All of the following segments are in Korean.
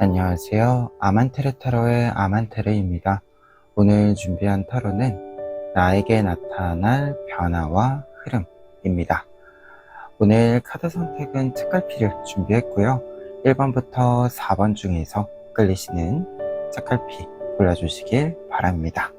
안녕하세요. 아만테르 타로의 아만테르입니다. 오늘 준비한 타로는 나에게 나타날 변화와 흐름입니다. 오늘 카드 선택은 책갈피를 준비했고요. 1번부터 4번 중에서 끌리시는 책갈피 골라주시길 바랍니다.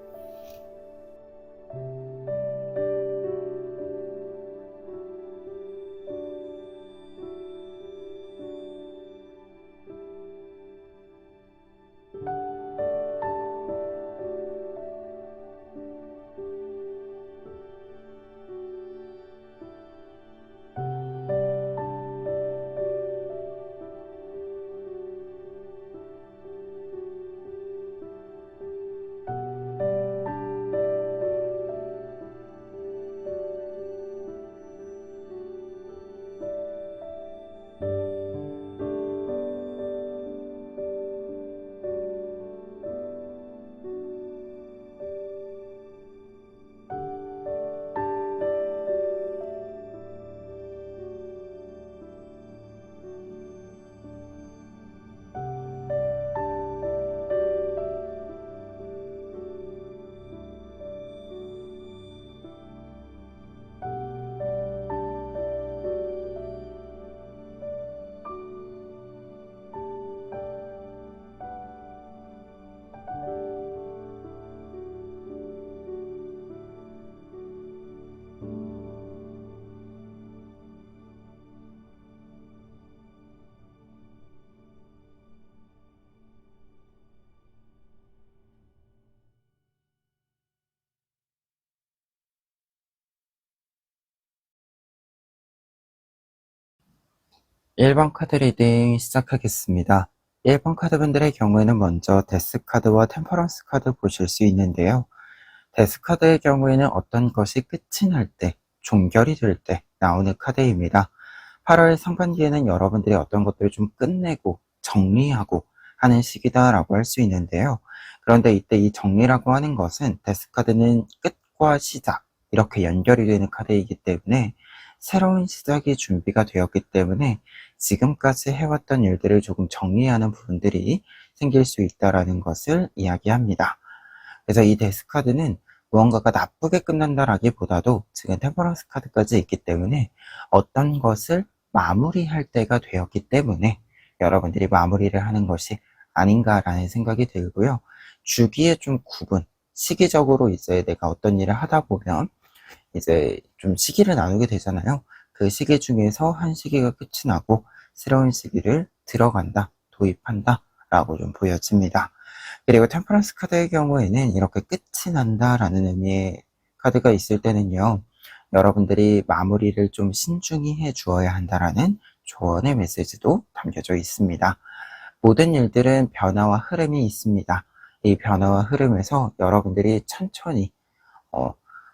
(1번) 카드 리딩 시작하겠습니다. 1번 카드분들의 경우에는 먼저 데스 카드와 템퍼런스 카드 보실 수 있는데요. 데스 카드의 경우에는 어떤 것이 끝이 날 때, 종결이 될 때 나오는 카드입니다. 8월 상반기에는 여러분들이 어떤 것들을 좀 끝내고 정리하고 하는 시기다라고 할 수 있는데요. 그런데 이때 이 정리라고 하는 것은 데스 카드는 끝과 시작 이렇게 연결이 되는 카드이기 때문에 새로운 시작이 준비가 되었기 때문에 지금까지 해왔던 일들을 조금 정리하는 부분들이 생길 수 있다는 것을 이야기합니다. 그래서 이 데스 카드는 무언가가 나쁘게 끝난다라기보다도 지금 템퍼런스 카드까지 있기 때문에 어떤 것을 마무리할 때가 되었기 때문에 여러분들이 마무리를 하는 것이 아닌가라는 생각이 들고요. 주기의 좀 구분, 시기적으로 이제 내가 어떤 일을 하다 보면 이제 좀 시기를 나누게 되잖아요. 그 시기 중에서 한 시기가 끝이 나고 새로운 시기를 들어간다, 도입한다 라고 좀 보여집니다. 그리고 템퍼런스 카드의 경우에는 이렇게 끝이 난다라는 의미의 카드가 있을 때는요, 여러분들이 마무리를 좀 신중히 해 주어야 한다라는 조언의 메시지도 담겨져 있습니다. 모든 일들은 변화와 흐름이 있습니다. 이 변화와 흐름에서 여러분들이 천천히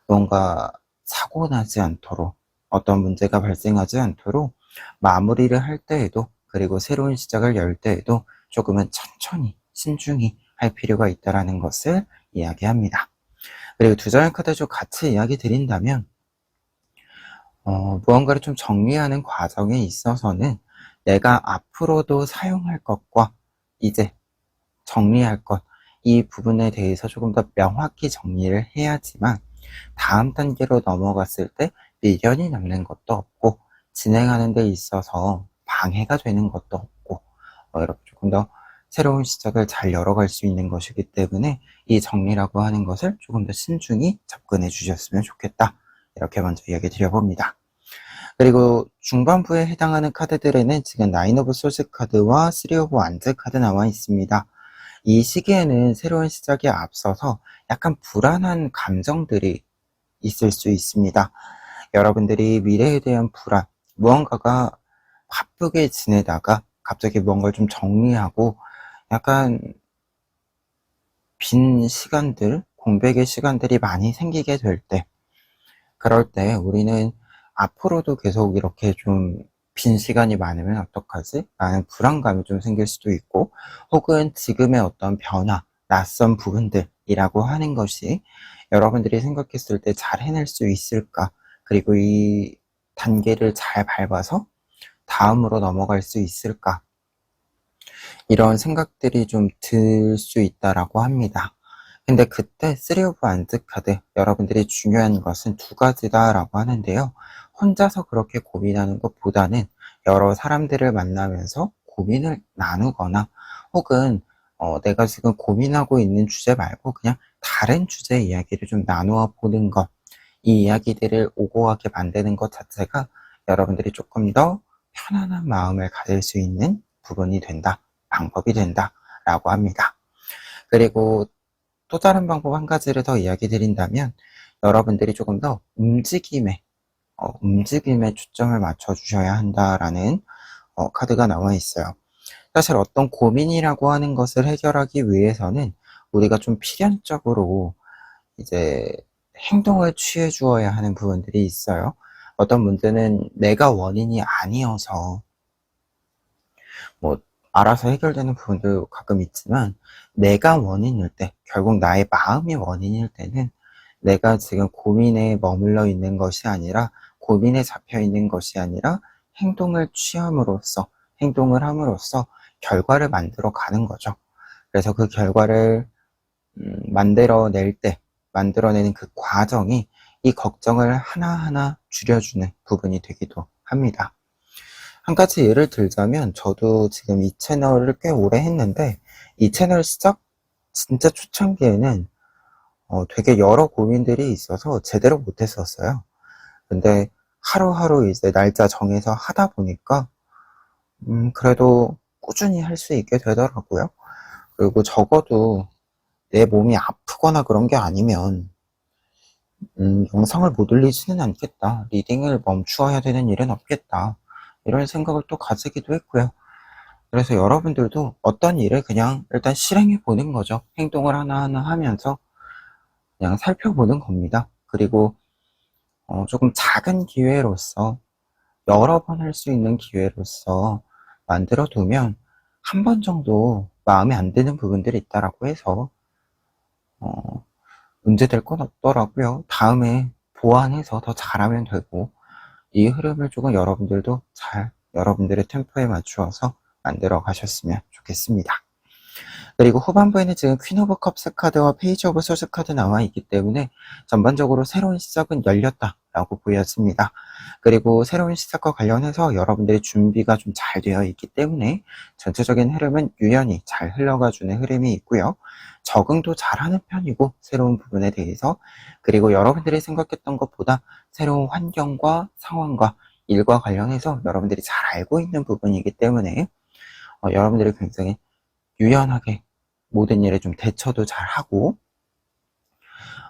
뭔가 사고 나지 않도록, 어떤 문제가 발생하지 않도록 마무리를 할 때에도, 그리고 새로운 시작을 열 때에도 조금은 천천히 신중히 할 필요가 있다는 것을 이야기합니다. 그리고 두 장의 카드 좀 같이 이야기 드린다면 무언가를 좀 정리하는 과정에 있어서는 내가 앞으로도 사용할 것과 이제 정리할 것, 이 부분에 대해서 조금 더 명확히 정리를 해야지만 다음 단계로 넘어갔을 때 미련이 남는 것도 없고 진행하는 데 있어서 방해가 되는 것도 없고 이렇게 조금 더 새로운 시작을 잘 열어갈 수 있는 것이기 때문에 이 정리라고 하는 것을 조금 더 신중히 접근해 주셨으면 좋겠다, 이렇게 먼저 이야기 드려봅니다. 그리고 중반부에 해당하는 카드들에는 지금 나인 오브 소스 카드와 쓰리 오브 완즈 카드 나와 있습니다. 이 시기에는 새로운 시작에 앞서서 약간 불안한 감정들이 있을 수 있습니다. 여러분들이 미래에 대한 불안, 무언가가 바쁘게 지내다가 갑자기 뭔가를 좀 정리하고 약간 빈 시간들, 공백의 시간들이 많이 생기게 될 때, 그럴 때 우리는 앞으로도 계속 이렇게 좀 빈 시간이 많으면 어떡하지? 라는 불안감이 좀 생길 수도 있고, 혹은 지금의 어떤 변화, 낯선 부분들이라고 하는 것이 여러분들이 생각했을 때 잘 해낼 수 있을까? 그리고 이 단계를 잘 밟아서 다음으로 넘어갈 수 있을까? 이런 생각들이 좀 들 수 있다라고 합니다. 근데 그때 3 오브 원즈 카드, 여러분들이 중요한 것은 두 가지다라고 하는데요. 혼자서 그렇게 고민하는 것보다는 여러 사람들을 만나면서 고민을 나누거나, 혹은 내가 지금 고민하고 있는 주제 말고 그냥 다른 주제 이야기를 좀 나누어 보는 것, 이 이야기들을 오고 가게 만드는 것 자체가 여러분들이 조금 더 편안한 마음을 가질 수 있는 부분이 된다, 방법이 된다라고 합니다. 그리고 또 다른 방법 한 가지를 더 이야기 드린다면, 여러분들이 조금 더 움직임에 초점을 맞춰 주셔야 한다라는 카드가 나와 있어요. 사실 어떤 고민이라고 하는 것을 해결하기 위해서는 우리가 좀 필연적으로 이제 행동을 취해 주어야 하는 부분들이 있어요. 어떤 문제는 내가 원인이 아니어서 뭐 알아서 해결되는 부분도 가끔 있지만, 내가 원인일 때, 결국 나의 마음이 원인일 때는 내가 지금 고민에 머물러 있는 것이 아니라, 고민에 잡혀 있는 것이 아니라 행동을 함으로써 결과를 만들어 가는 거죠. 그래서 그 결과를 만들어내는 그 과정이 이 걱정을 하나하나 줄여주는 부분이 되기도 합니다. 한 가지 예를 들자면, 저도 지금 이 채널을 꽤 오래 했는데, 이 채널 시작 진짜 초창기에는 되게 여러 고민들이 있어서 제대로 못했었어요. 근데 하루하루 이제 날짜 정해서 하다 보니까 그래도 꾸준히 할 수 있게 되더라고요. 그리고 적어도 내 몸이 아프거나 그런 게 아니면 영상을 못 올리지는 않겠다, 리딩을 멈추어야 되는 일은 없겠다, 이런 생각을 또 가지기도 했고요. 그래서 여러분들도 어떤 일을 그냥 일단 실행해 보는 거죠. 행동을 하나하나 하면서 그냥 살펴보는 겁니다. 그리고 조금 작은 기회로서, 여러 번 할 수 있는 기회로서 만들어 두면 한 번 정도 마음에 안 드는 부분들이 있다라고 해서 문제될 건 없더라고요. 다음에 보완해서 더 잘하면 되고, 이 흐름을 조금 여러분들도 여러분들의 템포에 맞추어서 만들어 가셨으면 좋겠습니다. 그리고 후반부에는 지금 퀸 오브 컵스 카드와 페이지 오브 소스 카드 나와 있기 때문에 전반적으로 새로운 시작은 열렸다라고 보여집니다. 그리고 새로운 시작과 관련해서 여러분들의 준비가 좀 잘 되어 있기 때문에 전체적인 흐름은 유연히 잘 흘러가주는 흐름이 있고요. 적응도 잘하는 편이고, 새로운 부분에 대해서, 그리고 여러분들이 생각했던 것보다 새로운 환경과 상황과 일과 관련해서 여러분들이 잘 알고 있는 부분이기 때문에 여러분들이 굉장히 유연하게 모든 일에 좀 대처도 잘하고,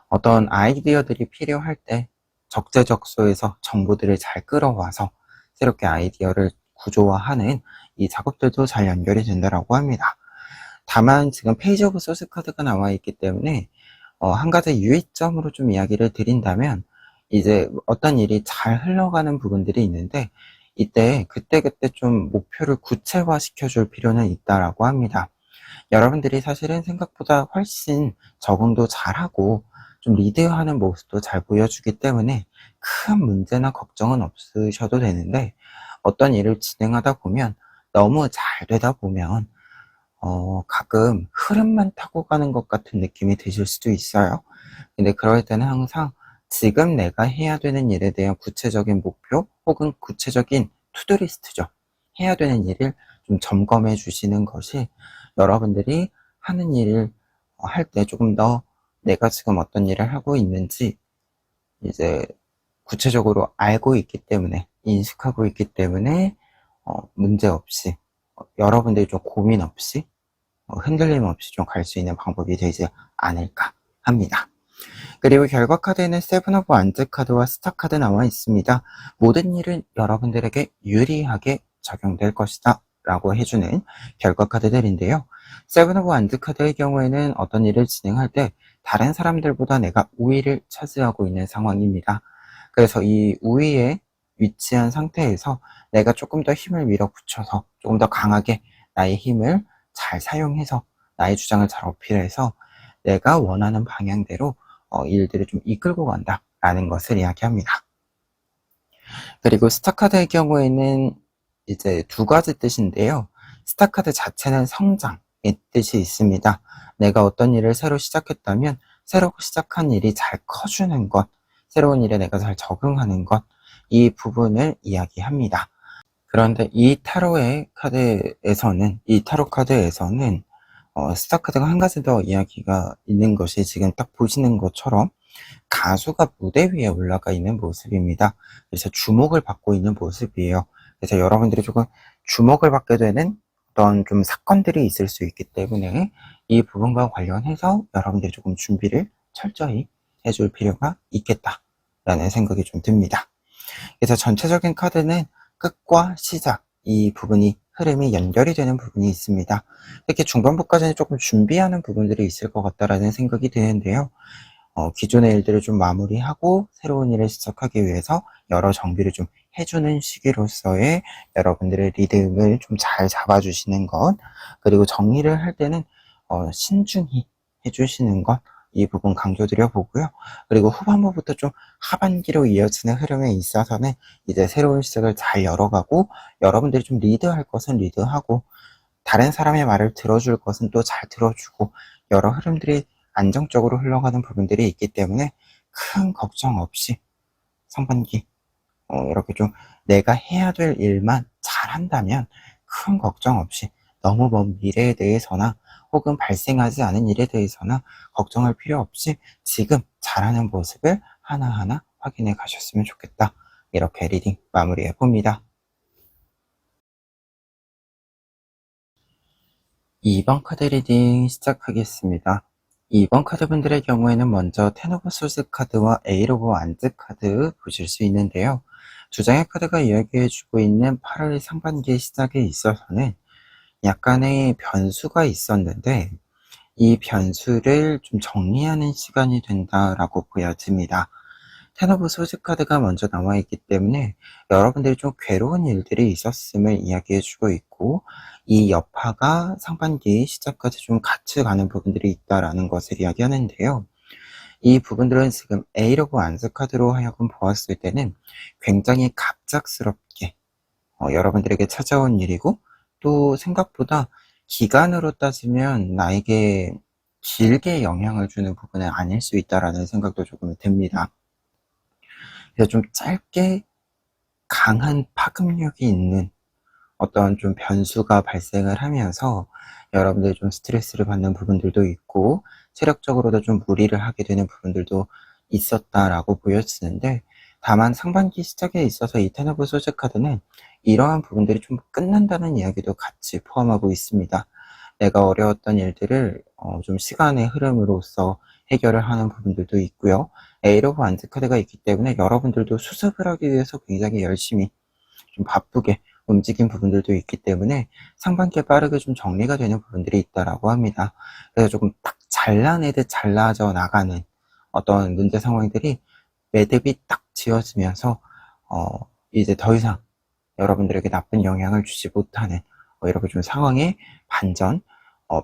어떤 아이디어들이 필요할 때 적재적소에서 정보들을 잘 끌어와서 새롭게 아이디어를 구조화하는 이 작업들도 잘 연결이 된다라고 합니다. 다만 지금 페이지 오브 소스 카드가 나와 있기 때문에 한 가지 유의점으로 좀 이야기를 드린다면, 이제 어떤 일이 잘 흘러가는 부분들이 있는데, 이때 그때그때 좀 목표를 구체화 시켜줄 필요는 있다라고 합니다. 여러분들이 사실은 생각보다 훨씬 적응도 잘하고 좀 리드하는 모습도 잘 보여주기 때문에 큰 문제나 걱정은 없으셔도 되는데, 어떤 일을 진행하다 보면, 너무 잘 되다 보면 가끔 흐름만 타고 가는 것 같은 느낌이 드실 수도 있어요. 근데 그럴 때는 항상 지금 내가 해야 되는 일에 대한 구체적인 목표, 혹은 구체적인 투두리스트죠. 해야 되는 일을 좀 점검해 주시는 것이, 여러분들이 하는 일을 할 때 조금 더 내가 지금 어떤 일을 하고 있는지 이제 구체적으로 알고 있기 때문에, 인식하고 있기 때문에 문제 없이, 여러분들이 좀 고민 없이, 흔들림 없이 좀 갈 수 있는 방법이 되지 않을까 합니다. 그리고 결과 카드에는 세븐 오브 원즈 카드와 스타 카드 나와 있습니다. 모든 일은 여러분들에게 유리하게 적용될 것이다 라고 해주는 결과 카드들인데요. 세븐 오브 원즈 카드의 경우에는 어떤 일을 진행할 때 다른 사람들보다 내가 우위를 차지하고 있는 상황입니다. 그래서 이 우위에 위치한 상태에서 내가 조금 더 힘을 밀어붙여서 조금 더 강하게 나의 힘을 잘 사용해서 나의 주장을 잘 어필해서 내가 원하는 방향대로 일들을 좀 이끌고 간다라는 것을 이야기합니다. 그리고 스타 카드의 경우에는 이제 두 가지 뜻인데요. 스타카드 자체는 성장의 뜻이 있습니다. 내가 어떤 일을 새로 시작했다면 새로 시작한 일이 잘 커주는 것, 새로운 일에 내가 잘 적응하는 것, 이 부분을 이야기합니다. 그런데 이 타로 카드에서는 스타 카드가 한 가지 더 이야기가 있는 것이 지금 딱 보시는 것처럼 가수가 무대 위에 올라가 있는 모습입니다. 그래서 주목을 받고 있는 모습이에요. 그래서 여러분들이 조금 주목을 받게 되는 어떤 좀 사건들이 있을 수 있기 때문에 이 부분과 관련해서 여러분들이 조금 준비를 철저히 해줄 필요가 있겠다라는 생각이 좀 듭니다. 그래서 전체적인 카드는 끝과 시작, 이 부분이 흐름이 연결이 되는 부분이 있습니다. 특히 중반부까지는 조금 준비하는 부분들이 있을 것 같다라는 생각이 드는데요. 기존의 일들을 좀 마무리하고 새로운 일을 시작하기 위해서 여러 정비를 좀 해주는 시기로서의 여러분들의 리듬을 좀 잘 잡아주시는 것, 그리고 정리를 할 때는 신중히 해주시는 것, 이 부분 강조드려 보고요. 그리고 후반부부터 좀 하반기로 이어지는 흐름에 있어서는 이제 새로운 시작을 잘 열어가고, 여러분들이 좀 리드할 것은 리드하고, 다른 사람의 말을 들어줄 것은 또 잘 들어주고, 여러 흐름들이 안정적으로 흘러가는 부분들이 있기 때문에 큰 걱정 없이 상반기 이렇게 좀 내가 해야 될 일만 잘한다면 큰 걱정 없이 너무 먼 미래에 대해서나 혹은 발생하지 않은 일에 대해서나 걱정할 필요 없이 지금 잘하는 모습을 하나하나 확인해 가셨으면 좋겠다. 이렇게 리딩 마무리해 봅니다. 2번 카드 리딩 시작하겠습니다. 2번 카드분들의 경우에는 먼저 텐 오브 소스 카드와 에잇 오브 완즈 카드 보실 수 있는데요. 두 장의 카드가 이야기해주고 있는 8월 상반기 시작에 있어서는 약간의 변수가 있었는데 이 변수를 좀 정리하는 시간이 된다라고 보여집니다. 텐 오브 소스 카드가 먼저 나와 있기 때문에 여러분들이 좀 괴로운 일들이 있었음을 이야기해주고 있고, 이 여파가 상반기 시작까지 좀 같이 가는 부분들이 있다라는 것을 이야기하는데요. 이 부분들은 지금 에잇 오브 완즈 카드로 하여금 보았을 때는 굉장히 갑작스럽게 여러분들에게 찾아온 일이고, 또 생각보다 기간으로 따지면 나에게 길게 영향을 주는 부분은 아닐 수 있다라는 생각도 조금 듭니다. 그래서 좀 짧게 강한 파급력이 있는 어떤 좀 변수가 발생을 하면서 여러분들이 좀 스트레스를 받는 부분들도 있고 체력적으로도 좀 무리를 하게 되는 부분들도 있었다라고 보여지는데, 다만 상반기 시작에 있어서 이 텐 오브 소즈 카드는 이러한 부분들이 좀 끝난다는 이야기도 같이 포함하고 있습니다. 내가 어려웠던 일들을 좀 시간의 흐름으로써 해결을 하는 부분들도 있고요. 에잇 오브 완즈 카드가 있기 때문에 여러분들도 수습을 하기 위해서 굉장히 열심히 좀 바쁘게 움직인 부분들도 있기 때문에 상반기에 빠르게 좀 정리가 되는 부분들이 있다라고 합니다. 그래서 조금 딱 잘라내듯 잘라져 나가는 어떤 문제 상황들이 매듭이 딱 지어지면서 이제 더 이상 여러분들에게 나쁜 영향을 주지 못하는 이렇게 좀 상황의 반전,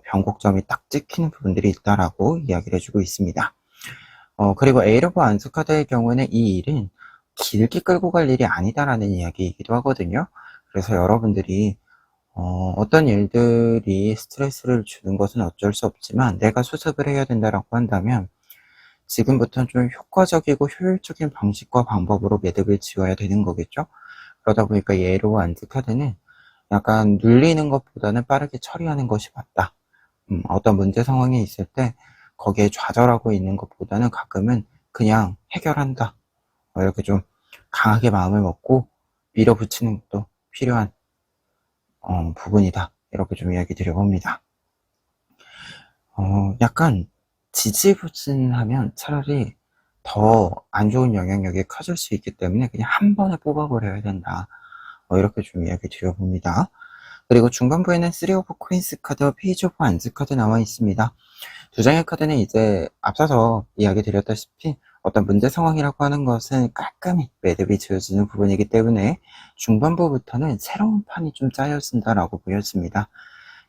변곡점이 딱 찍히는 부분들이 있다라고 이야기를 해주고 있습니다. 그리고 에잇 오브 완즈 카드의 경우에는 이 일은 길게 끌고 갈 일이 아니다라는 이야기이기도 하거든요. 그래서 여러분들이 어떤 일들이 스트레스를 주는 것은 어쩔 수 없지만 내가 수습을 해야 된다라고 한다면 지금부터는 좀 효과적이고 효율적인 방식과 방법으로 매듭을 지어야 되는 거겠죠. 그러다 보니까 이 에잇 오브 완즈 카드는 약간 눌리는 것보다는 빠르게 처리하는 것이 맞다. 어떤 문제 상황이 있을 때 거기에 좌절하고 있는 것보다는 가끔은 그냥 해결한다, 이렇게 좀 강하게 마음을 먹고 밀어붙이는 것도 필요한 부분이다, 이렇게 좀 이야기 드려봅니다. 약간 지지부진하면 차라리 더 안 좋은 영향력이 커질 수 있기 때문에 그냥 한 번에 뽑아버려야 된다, 이렇게 좀 이야기 드려봅니다. 그리고 중반부에는 3 오브 코인스 카드와 페이지 오브 완즈 카드 나와 있습니다. 두 장의 카드는 이제 앞서서 이야기 드렸다시피 어떤 문제 상황이라고 하는 것은 깔끔히 매듭이 지어지는 부분이기 때문에 중반부부터는 새로운 판이 좀 짜여진다라고 보여집니다.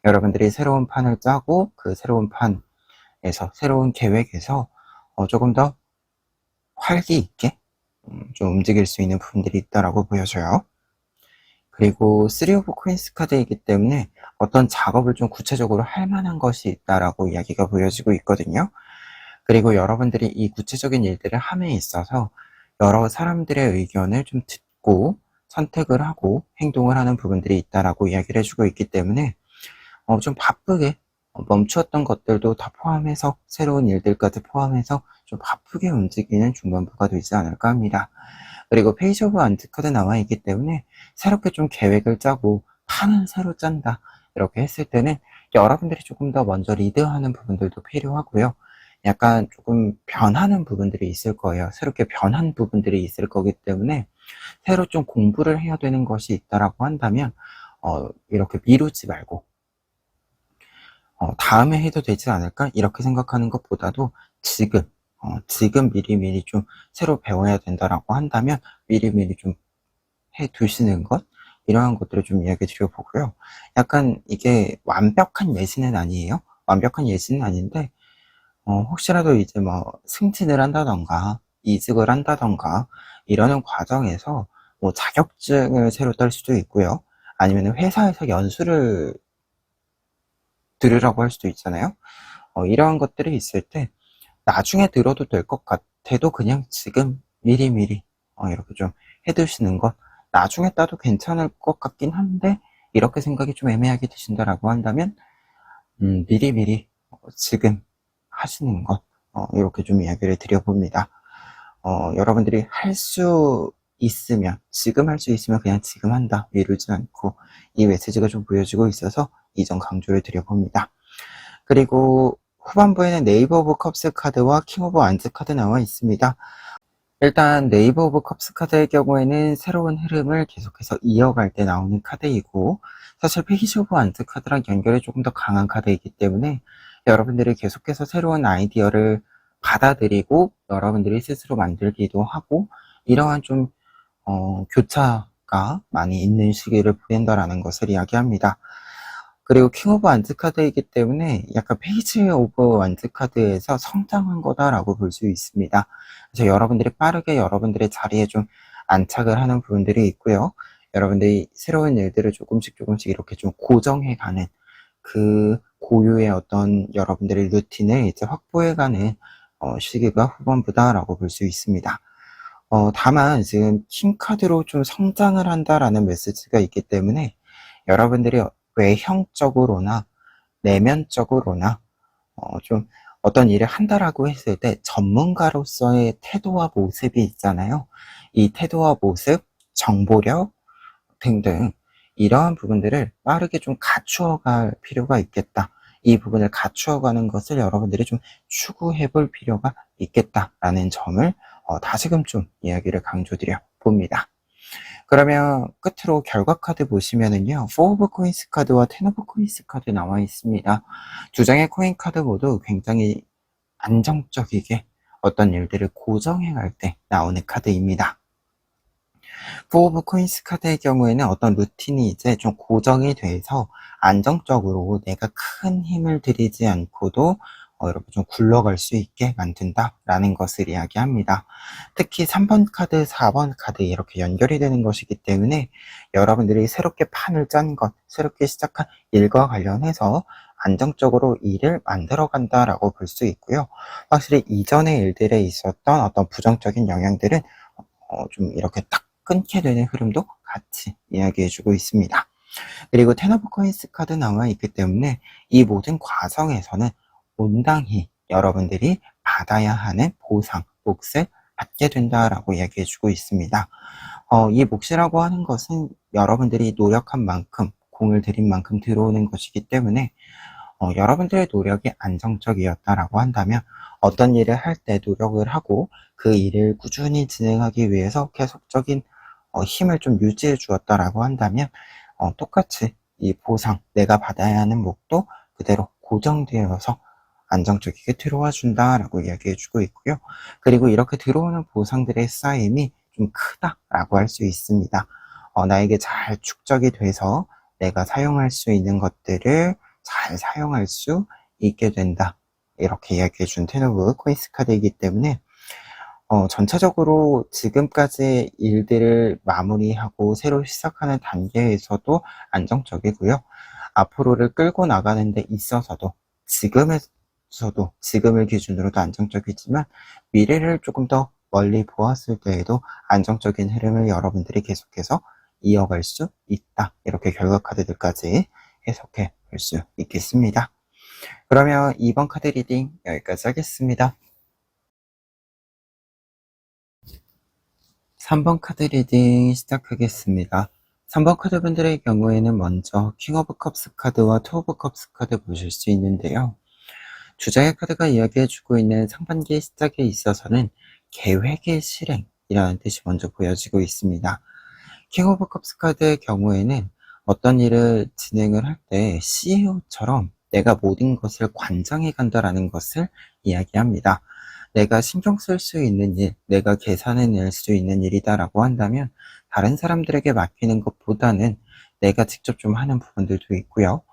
여러분들이 새로운 판을 짜고 그 새로운 판에서 새로운 계획에서 조금 더 활기 있게 좀 움직일 수 있는 부분들이 있다라고 보여져요. 그리고 3 오브 코인스 카드이기 때문에 어떤 작업을 좀 구체적으로 할 만한 것이 있다라고 이야기가 보여지고 있거든요. 그리고 여러분들이 이 구체적인 일들을 함에 있어서 여러 사람들의 의견을 좀 듣고 선택을 하고 행동을 하는 부분들이 있다라고 이야기를 해주고 있기 때문에 좀 바쁘게 멈추었던 것들도 다 포함해서 새로운 일들까지 포함해서 좀 바쁘게 움직이는 중반부가 되지 않을까 합니다. 그리고 페이지 오브 안트 카드 나와 있기 때문에 새롭게 좀 계획을 짜고 판을 새로 짠다 이렇게 했을 때는 여러분들이 조금 더 먼저 리드하는 부분들도 필요하고요. 약간 조금 변하는 부분들이 있을 거예요. 새롭게 변한 부분들이 있을 거기 때문에 새로 좀 공부를 해야 되는 것이 있다라고 한다면 이렇게 미루지 말고 다음에 해도 되지 않을까 이렇게 생각하는 것보다도 지금 미리미리 좀 새로 배워야 된다라고 한다면 미리미리 좀 해 두시는 것 이러한 것들을 좀 이야기 드려보고요. 약간 이게 완벽한 예시는 아니에요. 완벽한 예시는 아닌데 혹시라도 이제 뭐 승진을 한다던가 이직을 한다던가 이러는 과정에서 뭐 자격증을 새로 딸 수도 있고요. 아니면 회사에서 연수를 들으라고 할 수도 있잖아요. 이러한 것들이 있을 때 나중에 들어도 될 것 같아도 그냥 지금 미리미리 이렇게 좀 해두시는 것 나중에 따도 괜찮을 것 같긴 한데 이렇게 생각이 좀 애매하게 드신다라고 한다면 미리미리 지금 하시는 것 이렇게 좀 이야기를 드려봅니다. 여러분들이 할 수 있으면 지금 할 수 있으면 그냥 지금 한다 미루지 않고 이 메시지가 좀 보여지고 있어서 이 점 강조를 드려봅니다. 그리고 후반부에는 네이버 오브 컵스 카드와 킹 오브 완즈 카드 나와 있습니다. 일단 네이버 오브 컵스 카드의 경우에는 새로운 흐름을 계속해서 이어갈 때 나오는 카드이고 사실 페이지 오브 완즈 카드랑 연결이 조금 더 강한 카드이기 때문에 여러분들이 계속해서 새로운 아이디어를 받아들이고 여러분들이 스스로 만들기도 하고 이러한 좀 교차가 많이 있는 시기를 보낸다라는 것을 이야기합니다. 그리고 킹 오브 완즈 카드이기 때문에 약간 페이지 오브 완즈 카드에서 성장한 거다라고 볼 수 있습니다. 그래서 여러분들이 빠르게 여러분들의 자리에 좀 안착을 하는 부분들이 있고요. 여러분들이 새로운 일들을 조금씩 이렇게 좀 고정해가는 그 고유의 어떤 여러분들의 루틴을 이제 확보해가는 시기가 후반부다라고 볼 수 있습니다. 다만 지금 킹 카드로 좀 성장을 한다라는 메시지가 있기 때문에 여러분들이 외형적으로나 내면적으로나 좀 어떤 일을 한다라고 했을 때 전문가로서의 태도와 모습이 있잖아요. 이 태도와 모습, 정보력 등등 이러한 부분들을 빠르게 좀 갖추어갈 필요가 있겠다. 이 부분을 갖추어가는 것을 여러분들이 좀 추구해 볼 필요가 있겠다라는 점을 다시금 좀 이야기를 강조드려 봅니다. 그러면 끝으로 결과 카드 보시면은요, 4 오브 코인스 카드와 10 오브 코인스 카드 나와 있습니다. 두 장의 코인 카드 모두 굉장히 안정적이게 어떤 일들을 고정해 갈 때 나오는 카드입니다. 4 오브 코인스 카드의 경우에는 어떤 루틴이 이제 좀 고정이 돼서 안정적으로 내가 큰 힘을 들이지 않고도 이렇게 좀 굴러갈 수 있게 만든다라는 것을 이야기합니다. 특히 3번 카드, 4번 카드 이렇게 연결이 되는 것이기 때문에 여러분들이 새롭게 판을 짠 것, 새롭게 시작한 일과 관련해서 안정적으로 일을 만들어 간다라고 볼 수 있고요. 확실히 이전의 일들에 있었던 어떤 부정적인 영향들은 좀 이렇게 딱 끊게 되는 흐름도 같이 이야기해주고 있습니다. 그리고 텐 오브 코인스 카드 나와 있기 때문에 이 모든 과정에서는 온당히 여러분들이 받아야 하는 보상, 몫을 받게 된다라고 이야기해주고 있습니다. 이 몫이라고 하는 것은 여러분들이 노력한 만큼, 공을 들인 만큼 들어오는 것이기 때문에 여러분들의 노력이 안정적이었다라고 한다면 어떤 일을 할 때 노력을 하고 그 일을 꾸준히 진행하기 위해서 계속적인 힘을 좀 유지해 주었다라고 한다면 똑같이 이 보상, 내가 받아야 하는 몫도 그대로 고정되어서 안정적이게 들어와 준다라고 이야기해 주고 있고요. 그리고 이렇게 들어오는 보상들의 쌓임이 좀 크다라고 할 수 있습니다. 나에게 잘 축적이 돼서 내가 사용할 수 있는 것들을 잘 사용할 수 있게 된다. 이렇게 이야기해 준 텐 오브 코인스 카드이기 때문에 전체적으로 지금까지 일들을 마무리하고 새로 시작하는 단계에서도 안정적이고요. 앞으로를 끌고 나가는 데 있어서도 지금을 기준으로도 안정적이지만 미래를 조금 더 멀리 보았을 때에도 안정적인 흐름을 여러분들이 계속해서 이어갈 수 있다. 이렇게 결과 카드들까지 해석해 볼 수 있겠습니다. 그러면 2번 카드 리딩 여기까지 하겠습니다. 3번 카드 리딩 시작하겠습니다. 3번 카드 분들의 경우에는 먼저 킹 오브 컵스 카드와 투 오브 컵스 카드 보실 수 있는데요. 주자의 카드가 이야기해주고 있는 상반기 시작에 있어서는 계획의 실행이라는 뜻이 먼저 보여지고 있습니다. 킹 오브 컵스 카드의 경우에는 어떤 일을 진행을 할 때 CEO처럼 내가 모든 것을 관장해 간다라는 것을 이야기합니다. 내가 신경 쓸 수 있는 일, 내가 계산해낼 수 있는 일이다라고 한다면 다른 사람들에게 맡기는 것보다는 내가 직접 좀 하는 부분들도 있고요.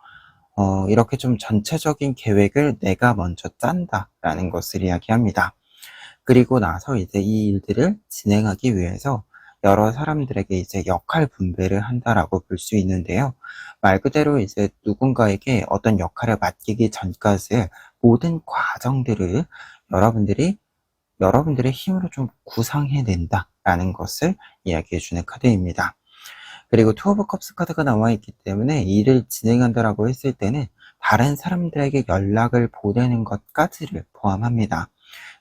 이렇게 좀 전체적인 계획을 내가 먼저 짠다라는 것을 이야기합니다. 그리고 나서 이제 이 일들을 진행하기 위해서 여러 사람들에게 이제 역할 분배를 한다라고 볼 수 있는데요. 말 그대로 이제 누군가에게 어떤 역할을 맡기기 전까지 모든 과정들을 여러분들의 힘으로 좀 구상해낸다라는 것을 이야기해주는 카드입니다. 그리고 투 오브 컵스 카드가 나와 있기 때문에 일을 진행한다라고 했을 때는 다른 사람들에게 연락을 보내는 것까지를 포함합니다.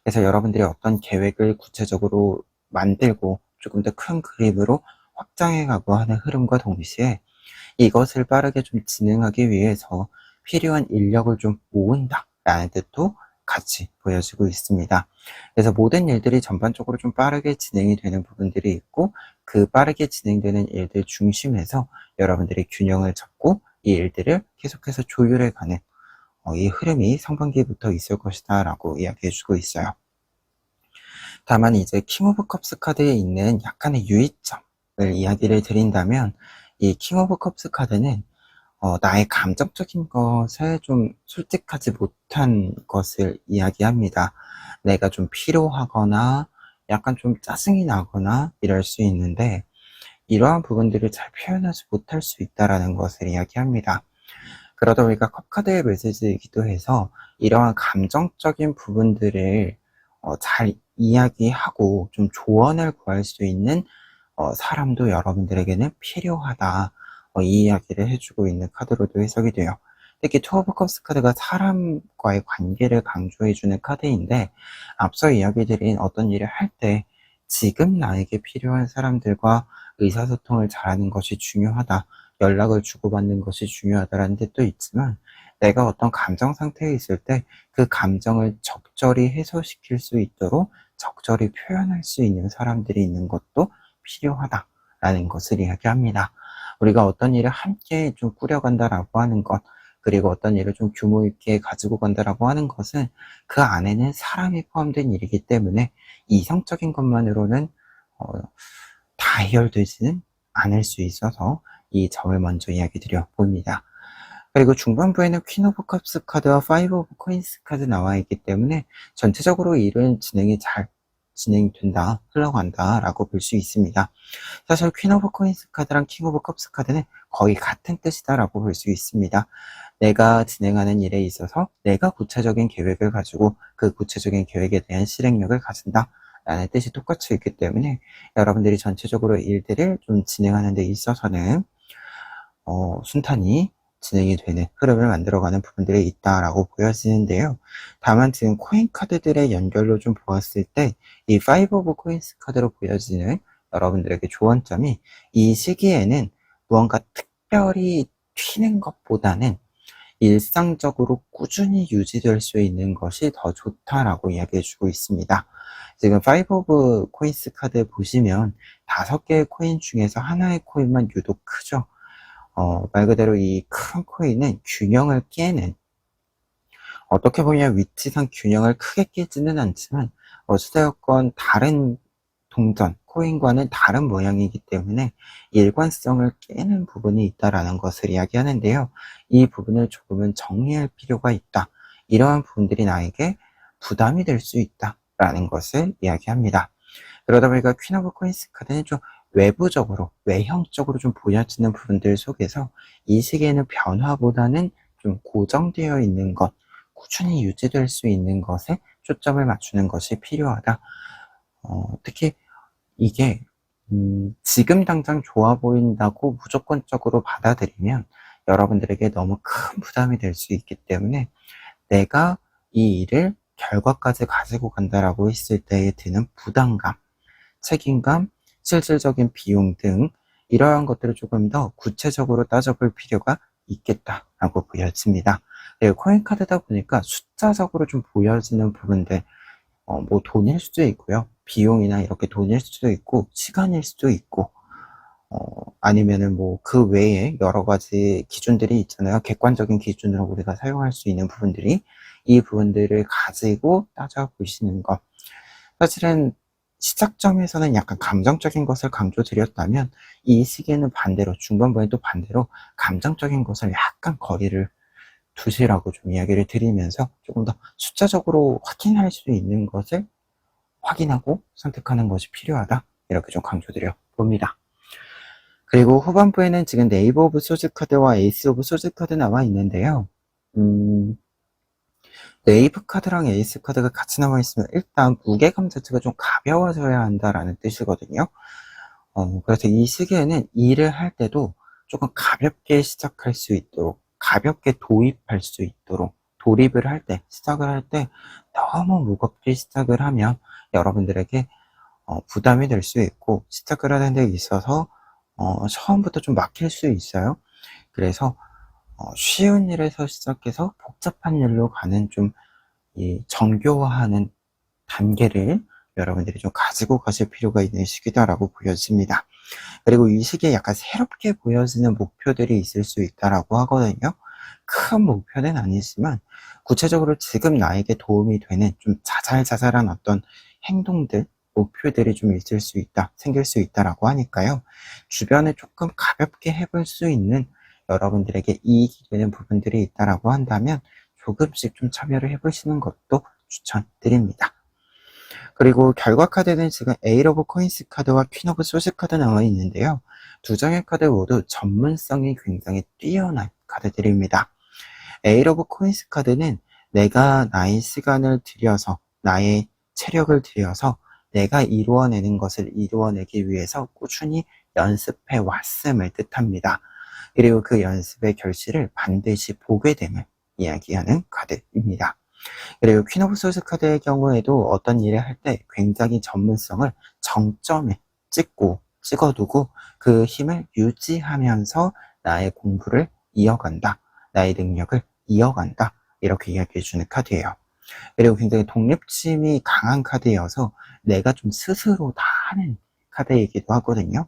그래서 여러분들이 어떤 계획을 구체적으로 만들고 조금 더 큰 그림으로 확장해가고 하는 흐름과 동시에 이것을 빠르게 좀 진행하기 위해서 필요한 인력을 좀 모은다라는 뜻도 같이 보여지고 있습니다. 그래서 모든 일들이 전반적으로 좀 빠르게 진행이 되는 부분들이 있고 그 빠르게 진행되는 일들 중심에서 여러분들이 균형을 잡고 이 일들을 계속해서 조율해가는 이 흐름이 상반기부터 있을 것이다 라고 이야기해주고 있어요. 다만 이제 킹 오브 컵스 카드에 있는 약간의 유의점을 이야기를 드린다면 이 킹 오브 컵스 카드는 나의 감정적인 것에 좀 솔직하지 못한 것을 이야기합니다. 내가 좀 피로하거나 약간 좀 짜증이 나거나 이럴 수 있는데 이러한 부분들을 잘 표현하지 못할 수 있다라는 것을 이야기합니다. 그러다 보니까 컵카드의 메시지이기도 해서 이러한 감정적인 부분들을 잘 이야기하고 좀 조언을 구할 수 있는 사람도 여러분들에게는 필요하다. 이 이야기를 해주고 있는 카드로도 해석이 돼요. 특히 투 오브 컵스 카드가 사람과의 관계를 강조해주는 카드인데 앞서 이야기 드린 어떤 일을 할 때 지금 나에게 필요한 사람들과 의사소통을 잘하는 것이 중요하다. 연락을 주고받는 것이 중요하다라는 뜻도 있지만 내가 어떤 감정 상태에 있을 때 그 감정을 적절히 해소시킬 수 있도록 적절히 표현할 수 있는 사람들이 있는 것도 필요하다라는 것을 이야기합니다. 우리가 어떤 일을 함께 좀 꾸려간다라고 하는 것, 그리고 어떤 일을 좀 규모 있게 가지고 간다라고 하는 것은 그 안에는 사람이 포함된 일이기 때문에 이성적인 것만으로는 다 해결되지는 않을 수 있어서 이 점을 먼저 이야기 드려 봅니다. 그리고 중반부에는 퀸 오브 컵스 카드와 파이브 오브 코인스 카드 나와 있기 때문에 전체적으로 일은 진행이 잘 진행된다, 흘러간다 라고 볼 수 있습니다. 사실 퀸 오브 코인스 카드랑 킹 오브 컵스 카드는 거의 같은 뜻이다 라고 볼 수 있습니다. 내가 진행하는 일에 있어서 내가 구체적인 계획을 가지고 그 구체적인 계획에 대한 실행력을 가진다 라는 뜻이 똑같이 있기 때문에 여러분들이 전체적으로 일들을 좀 진행하는 데 있어서는 순탄히 진행이 되는 흐름을 만들어가는 부분들이 있다라고 보여지는데요. 다만 지금 코인 카드들의 연결로 좀 보았을 때 이 파이브 오브 코인스 카드로 보여지는 여러분들에게 조언점이 이 시기에는 무언가 특별히 튀는 것보다는 일상적으로 꾸준히 유지될 수 있는 것이 더 좋다라고 이야기해주고 있습니다. 지금 파이브 오브 코인스 카드 보시면 5개의 코인 중에서 하나의 코인만 유독 크죠. 말 그대로 이 큰 코인은 균형을 깨는, 어떻게 보면 위치상 균형을 크게 깨지는 않지만 어찌되었건 다른 동전, 코인과는 다른 모양이기 때문에 일관성을 깨는 부분이 있다라는 것을 이야기하는데요. 이 부분을 조금은 정리할 필요가 있다. 이러한 부분들이 나에게 부담이 될 수 있다. 라는 것을 이야기합니다. 그러다 보니까 퀸 오브 코인스 카드는 좀 외부적으로, 외형적으로 좀 보여지는 부분들 속에서 이 시기에는 변화보다는 좀 고정되어 있는 것, 꾸준히 유지될 수 있는 것에 초점을 맞추는 것이 필요하다. 특히 이게 지금 당장 좋아 보인다고 무조건적으로 받아들이면 여러분들에게 너무 큰 부담이 될 수 있기 때문에 내가 이 일을 결과까지 가지고 간다라고 했을 때에 드는 부담감, 책임감, 실질적인 비용 등 이러한 것들을 조금 더 구체적으로 따져볼 필요가 있겠다라고 보여집니다. 네, 코인 카드다 보니까 숫자적으로 좀 보여지는 부분들, 뭐 돈일 수도 있고요. 비용이나 이렇게 돈일 수도 있고, 시간일 수도 있고, 아니면은 뭐 그 외에 여러 가지 기준들이 있잖아요. 객관적인 기준으로 우리가 사용할 수 있는 부분들이, 이 부분들을 가지고 따져보시는 것. 사실은 시작점에서는 약간 감정적인 것을 강조드렸다면 이 시기에는 반대로, 중반부에 또 반대로 감정적인 것을 약간 거리를 두시라고 좀 이야기를 드리면서 조금 더 숫자적으로 확인할 수 있는 것을 확인하고 선택하는 것이 필요하다, 이렇게 좀 강조드려 봅니다. 그리고 후반부에는 지금 네이버 오브 소즈 카드와 에이스 오브 소즈 카드 나와 있는데요. 네이브 카드랑 에이스 카드가 같이 나와 있으면 일단 무게감 자체가 좀 가벼워져야 한다라는 뜻이거든요. 그래서 이 시기에는 일을 할 때도 조금 가볍게 시작할 수 있도록, 가볍게 도입할 수 있도록, 돌입을 할 때, 시작을 할 때 너무 무겁게 시작을 하면 여러분들에게 부담이 될 수 있고, 시작을 하는 데 있어서 처음부터 좀 막힐 수 있어요. 그래서 쉬운 일에서 시작해서 복잡한 일로 가는 좀 이 정교화하는 단계를 여러분들이 좀 가지고 가실 필요가 있는 시기다라고 보여집니다. 그리고 이 시기에 약간 새롭게 보여지는 목표들이 있을 수 있다라고 하거든요. 큰 목표는 아니지만 구체적으로 지금 나에게 도움이 되는 좀 자잘자잘한 어떤 행동들, 목표들이 좀 있을 수 있다, 생길 수 있다라고 하니까요. 주변에 조금 가볍게 해볼 수 있는, 여러분들에게 이익이 되는 부분들이 있다라고 한다면 조금씩 좀 참여를 해보시는 것도 추천드립니다. 그리고 결과 카드는 지금 에이스 오브 코인스 카드와 퀸 오브 소스 카드 나와 있는데요. 두 장의 카드 모두 전문성이 굉장히 뛰어난 카드들입니다. 에이스 오브 코인스 카드는 내가 나의 시간을 들여서, 나의 체력을 들여서 내가 이루어내는 것을 이루어내기 위해서 꾸준히 연습해 왔음을 뜻합니다. 그리고 그 연습의 결실을 반드시 보게 됨을 이야기하는 카드입니다. 그리고 퀸 오브 소스 카드의 경우에도 어떤 일을 할 때 굉장히 전문성을 정점에 찍어두고 그 힘을 유지하면서 나의 공부를 이어간다, 나의 능력을 이어간다, 이렇게 이야기해주는 카드예요. 그리고 굉장히 독립심이 강한 카드여서 내가 좀 스스로 다 하는 카드이기도 하거든요.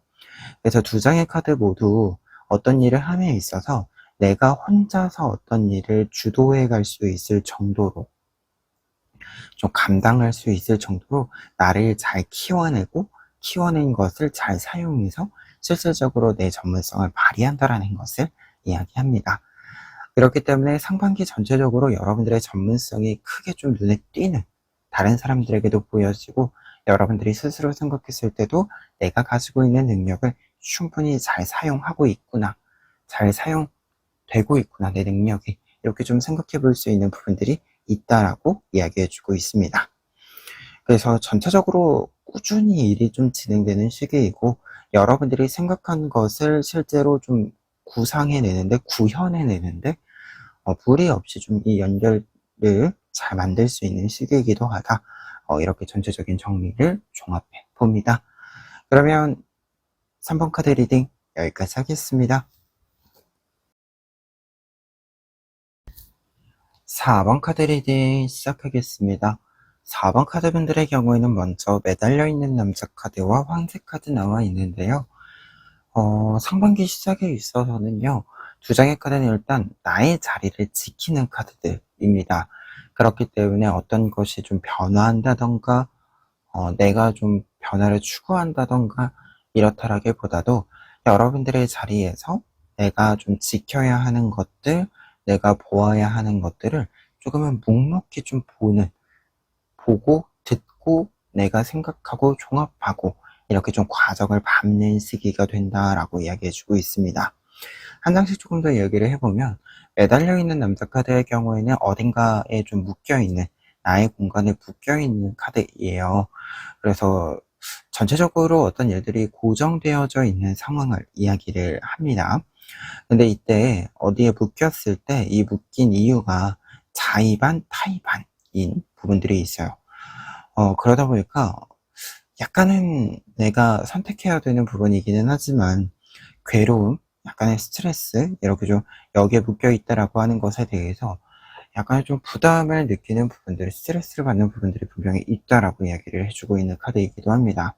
그래서 두 장의 카드 모두 어떤 일을 함에 있어서 내가 혼자서 어떤 일을 주도해 갈 수 있을 정도로, 좀 감당할 수 있을 정도로 나를 잘 키워낸 것을 잘 사용해서 실질적으로 내 전문성을 발휘한다라는 것을 이야기합니다. 그렇기 때문에 상반기 전체적으로 여러분들의 전문성이 크게 좀 눈에 띄는, 다른 사람들에게도 보여지고 여러분들이 스스로 생각했을 때도 내가 가지고 있는 능력을 충분히 잘 사용하고 있구나, 잘 사용되고 있구나, 내 능력이, 이렇게 좀 생각해 볼 수 있는 부분들이 있다라고 이야기해 주고 있습니다. 그래서 전체적으로 꾸준히 일이 좀 진행되는 시기이고, 여러분들이 생각한 것을 실제로 좀 구현해내는데 무리 없이 좀 이 연결을 잘 만들 수 있는 시기이기도 하다. 이렇게 전체적인 정리를 종합해 봅니다. 그러면 3번 카드 리딩 여기까지 하겠습니다. 4번 카드 리딩 시작하겠습니다. 4번 카드분들의 경우에는 먼저 매달려 있는 남자 카드와 황새 카드 나와 있는데요. 상반기 시작에 있어서는요, 두 장의 카드는 일단 나의 자리를 지키는 카드들입니다. 그렇기 때문에 어떤 것이 좀 변화한다던가, 내가 좀 변화를 추구한다던가 이렇다라기보다도 여러분들의 자리에서 내가 좀 지켜야 하는 것들, 내가 보아야 하는 것들을 조금은 묵묵히 좀 보고 듣고 듣고 내가 생각하고 종합하고 이렇게 좀 과정을 밟는 시기가 된다라고 이야기해주고 있습니다. 한 장씩 조금 더 얘기를 해보면, 매달려 있는 남자 카드의 경우에는 어딘가에 좀 묶여있는, 나의 공간에 묶여있는 카드예요. 그래서 전체적으로 어떤 일들이 고정되어져 있는 상황을 이야기를 합니다. 근데 이때 어디에 묶였을 때 이 묶인 이유가 자의반 타의반인 부분들이 있어요. 그러다 보니까 약간은 내가 선택해야 되는 부분이기는 하지만, 괴로움, 약간의 스트레스, 이렇게 좀 여기에 묶여 있다라고 하는 것에 대해서 약간 좀 부담을 느끼는 부분들, 스트레스를 받는 부분들이 분명히 있다라고 이야기를 해주고 있는 카드이기도 합니다.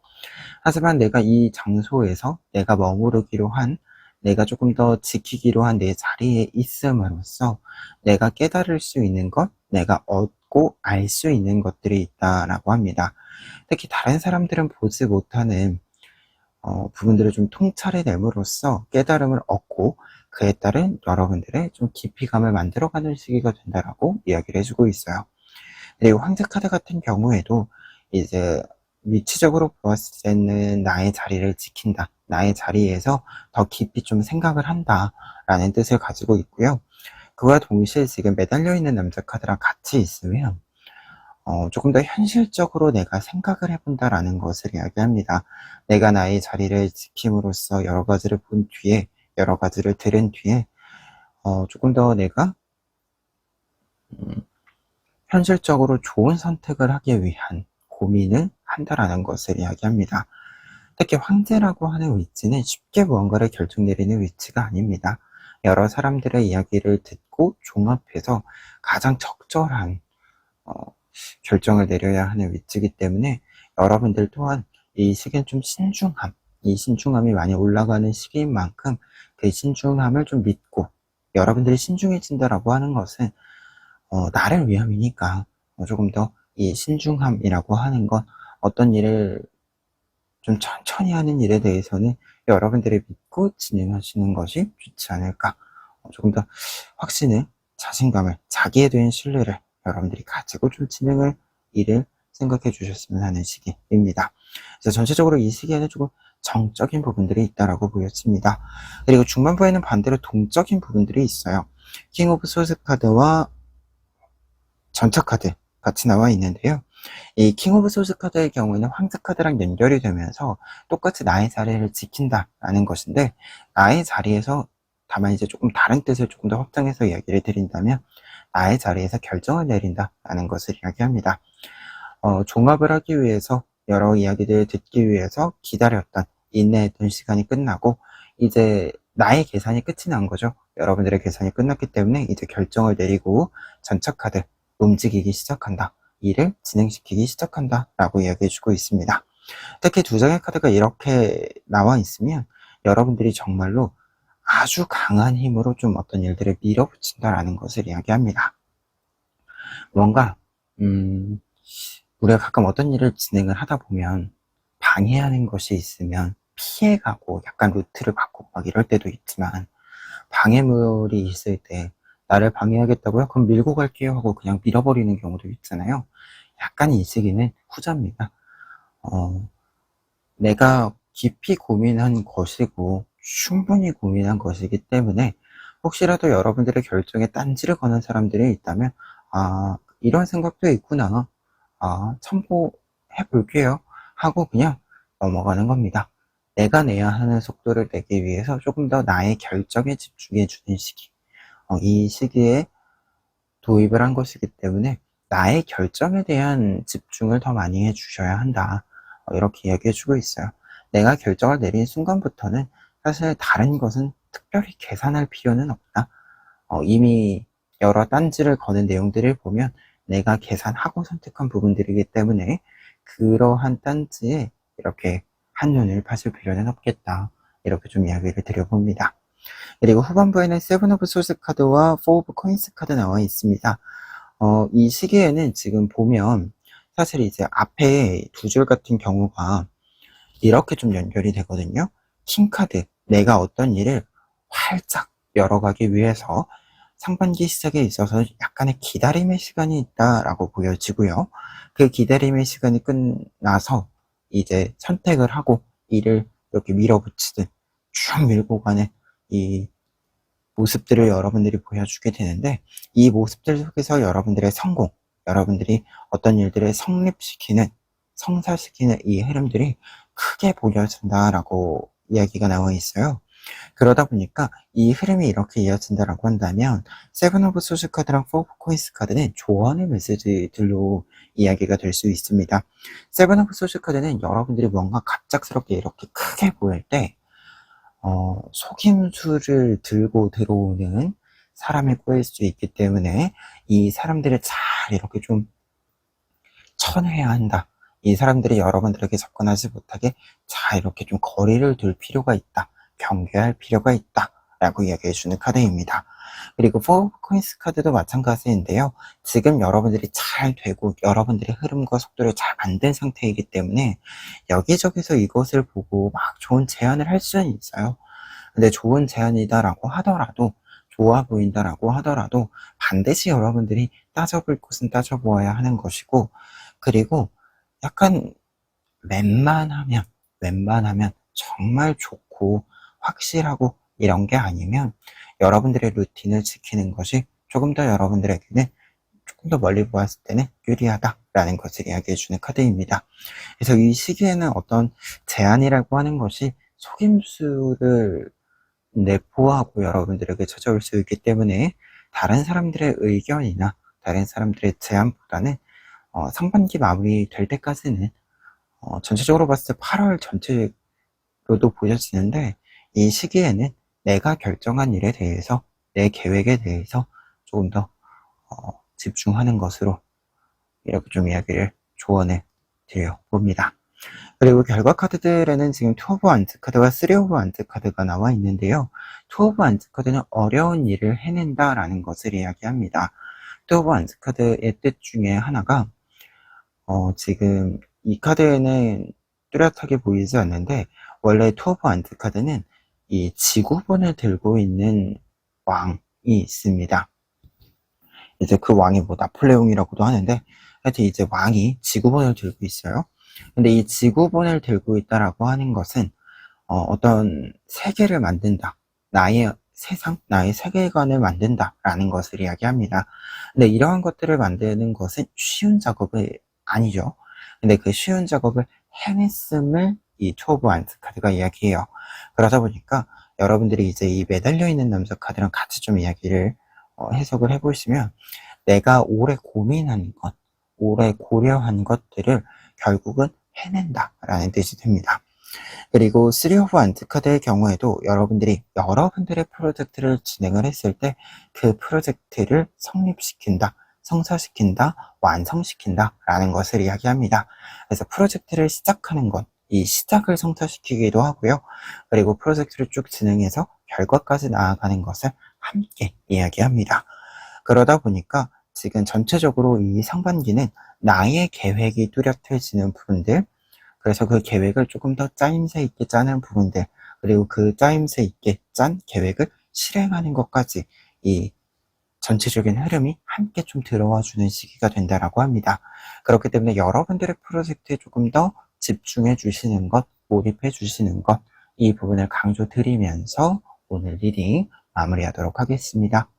하지만 내가 이 장소에서 내가 머무르기로 한, 내가 조금 더 지키기로 한 내 자리에 있음으로써 내가 깨달을 수 있는 것, 내가 얻고 알 수 있는 것들이 있다라고 합니다. 특히 다른 사람들은 보지 못하는 부분들을 좀 통찰해 냄으로써 깨달음을 얻고, 그에 따른 여러분들의 좀 깊이감을 만들어가는 시기가 된다라고 이야기를 해주고 있어요. 그리고 황제 카드 같은 경우에도 이제 위치적으로 보았을 때는 나의 자리를 지킨다, 나의 자리에서 더 깊이 좀 생각을 한다 라는 뜻을 가지고 있고요. 그와 동시에 지금 매달려 있는 남자 카드랑 같이 있으면 조금 더 현실적으로 내가 생각을 해본다라는 것을 이야기합니다. 내가 나의 자리를 지킴으로써 여러 가지를 본 뒤에, 여러 가지를 들은 뒤에, 조금 더 내가 현실적으로 좋은 선택을 하기 위한 고민을 한다라는 것을 이야기합니다. 특히 황제라고 하는 위치는 쉽게 무언가를 결정 내리는 위치가 아닙니다. 여러 사람들의 이야기를 듣고 종합해서 가장 적절한 결정을 내려야 하는 위치이기 때문에, 여러분들 또한 이 시기는 좀 신중함, 이 신중함이 많이 올라가는 시기인 만큼 그 신중함을 좀 믿고, 여러분들이 신중해진다라고 하는 것은 나를 위함이니까 조금 더 이 신중함이라고 하는 건, 어떤 일을 좀 천천히 하는 일에 대해서는 여러분들이 믿고 진행하시는 것이 좋지 않을까. 조금 더 확신을, 자신감을, 자기에 대한 신뢰를 여러분들이 가지고 좀 일을 생각해 주셨으면 하는 시기입니다. 그래서 전체적으로 이 시기에는 조금 정적인 부분들이 있다라고 보여집니다. 그리고 중반부에는 반대로 동적인 부분들이 있어요. 킹 오브 소스 카드와 전차 카드 같이 나와 있는데요. 이 킹 오브 소스 카드의 경우에는 황제 카드랑 연결이 되면서 똑같이 나의 자리를 지킨다라는 것인데, 나의 자리에서, 다만 이제 조금 다른 뜻을 조금 더 확장해서 이야기를 드린다면, 나의 자리에서 결정을 내린다라는 것을 이야기합니다. 종합을 하기 위해서, 여러 이야기들을 듣기 위해서 기다렸던, 인내했던 시간이 끝나고 이제 나의 계산이 끝이 난 거죠. 여러분들의 계산이 끝났기 때문에 이제 결정을 내리고 전차 카드 움직이기 시작한다, 일을 진행시키기 시작한다 라고 이야기해주고 있습니다. 특히 두 장의 카드가 이렇게 나와 있으면 여러분들이 정말로 아주 강한 힘으로 좀 어떤 일들을 밀어붙인다라는 것을 이야기합니다. 뭔가 우리가 가끔 어떤 일을 진행을 하다 보면 방해하는 것이 있으면 피해가고 약간 루트를 바꾸고 막 이럴 때도 있지만, 방해물이 있을 때 나를 방해하겠다고요? 그럼 밀고 갈게요 하고 그냥 밀어버리는 경우도 있잖아요. 약간 이 시기는 후자입니다. 내가 깊이 고민한 것이고 충분히 고민한 것이기 때문에, 혹시라도 여러분들의 결정에 딴지를 거는 사람들이 있다면, 이런 생각도 있구나, 참고해 볼게요 하고 그냥 넘어가는 겁니다. 내가 내야 하는 속도를 내기 위해서 조금 더 나의 결정에 집중해 주는 시기, 이 시기에 도입을 한 것이기 때문에 나의 결정에 대한 집중을 더 많이 해 주셔야 한다, 이렇게 이야기해 주고 있어요. 내가 결정을 내린 순간부터는 사실 다른 것은 특별히 계산할 필요는 없다. 이미 여러 딴지를 거는 내용들을 보면 내가 계산하고 선택한 부분들이기 때문에 그러한 딴지에 이렇게 한눈을 파실 필요는 없겠다, 이렇게 좀 이야기를 드려봅니다. 그리고 후반부에는 세븐 오브 소스 카드와 포 오브 코인스 카드 나와 있습니다. 이 시기에는 지금 보면 사실 이제 앞에 두 줄 같은 경우가 이렇게 좀 연결이 되거든요. 킹 카드, 내가 어떤 일을 활짝 열어가기 위해서 상반기 시작에 있어서 약간의 기다림의 시간이 있다라고 보여지고요. 그 기다림의 시간이 끝나서 이제 선택을 하고 이를 이렇게 밀어붙이듯 쭉 밀고 가는 이 모습들을 여러분들이 보여주게 되는데, 이 모습들 속에서 여러분들의 성공, 여러분들이 어떤 일들을 성사시키는 이 흐름들이 크게 보여진다라고 이야기가 나와 있어요. 그러다 보니까 이 흐름이 이렇게 이어진다라고 한다면, 세븐 오브 소스 카드랑 포 오브 코인스 카드는 조언의 메시지들로 이야기가 될 수 있습니다. 세븐 오브 소스 카드는 여러분들이 뭔가 갑작스럽게 이렇게 크게 보일 때 속임수를 들고 들어오는 사람이 꼬일 수 있기 때문에 이 사람들을 잘 이렇게 좀 쳐내야 한다. 이 사람들이 여러분들에게 접근하지 못하게 잘 이렇게 좀 거리를 둘 필요가 있다. 경계할 필요가 있다. 라고 이야기해주는 카드입니다. 그리고 포 오브 코인스 카드도 마찬가지인데요. 지금 여러분들이 잘 되고 여러분들의 흐름과 속도를 잘 만든 상태이기 때문에 여기저기서 이것을 보고 막 좋은 제안을 할 수는 있어요. 근데 좋은 제안이다라고 하더라도, 좋아 보인다라고 하더라도 반드시 여러분들이 따져볼 곳은 따져보아야 하는 것이고, 그리고 약간 웬만하면 정말 좋고 확실하고 이런 게 아니면 여러분들의 루틴을 지키는 것이 조금 더 여러분들에게는 조금 더 멀리 보았을 때는 유리하다라는 것을 이야기해주는 카드입니다. 그래서 이 시기에는 어떤 제안이라고 하는 것이 속임수를 내포하고 여러분들에게 찾아올 수 있기 때문에 다른 사람들의 의견이나 다른 사람들의 제안보다는 상반기 마무리 될 때까지는 전체적으로 봤을 때 8월 전체로도 보여지는데, 이 시기에는 내가 결정한 일에 대해서, 내 계획에 대해서 조금 더 집중하는 것으로 이렇게 좀 이야기를 조언해 드려 봅니다. 그리고 결과 카드들에는 지금 투 오브 완즈 카드와 쓰리 오브 완즈 카드가 나와 있는데요. 투 오브 완즈 카드는 어려운 일을 해낸다 라는 것을 이야기합니다. 투 오브 완즈 카드의 뜻 중에 하나가 지금 이 카드에는 뚜렷하게 보이지 않는데, 원래 투 오브 완즈 카드는 이 지구본을 들고 있는 왕이 있습니다. 이제 그 왕이 뭐 나폴레옹이라고도 하는데, 하여튼 이제 왕이 지구본을 들고 있어요. 근데 이 지구본을 들고 있다라고 하는 것은 어떤 세계를 만든다, 나의 세상, 나의 세계관을 만든다라는 것을 이야기합니다. 근데 이러한 것들을 만드는 것은 쉬운 작업이 아니죠. 근데 그 쉬운 작업을 해냈음을 이 투 오브 완즈 카드가 이야기해요. 그러다 보니까 여러분들이 이제 이 매달려 있는 남자 카드랑 같이 좀 이야기를 해석을 해보시면, 내가 오래 고민한 것, 오래 고려한 것들을 결국은 해낸다라는 뜻이 됩니다. 그리고 3 오브 완즈 카드의 경우에도 여러분들이 여러분들의 프로젝트를 진행을 했을 때 그 프로젝트를 성립시킨다, 성사시킨다, 완성시킨다 라는 것을 이야기합니다. 그래서 프로젝트를 시작하는 것, 이 시작을 성사시키기도 하고요. 그리고 프로젝트를 쭉 진행해서 결과까지 나아가는 것을 함께 이야기합니다. 그러다 보니까 지금 전체적으로 이 상반기는 나의 계획이 뚜렷해지는 부분들, 그래서 그 계획을 조금 더 짜임새 있게 짜는 부분들, 그리고 그 짜임새 있게 짠 계획을 실행하는 것까지 이 전체적인 흐름이 함께 좀 들어와 주는 시기가 된다라고 합니다. 그렇기 때문에 여러분들의 프로젝트에 조금 더 집중해 주시는 것, 몰입해 주시는 것, 이 부분을 강조드리면서 오늘 리딩 마무리하도록 하겠습니다.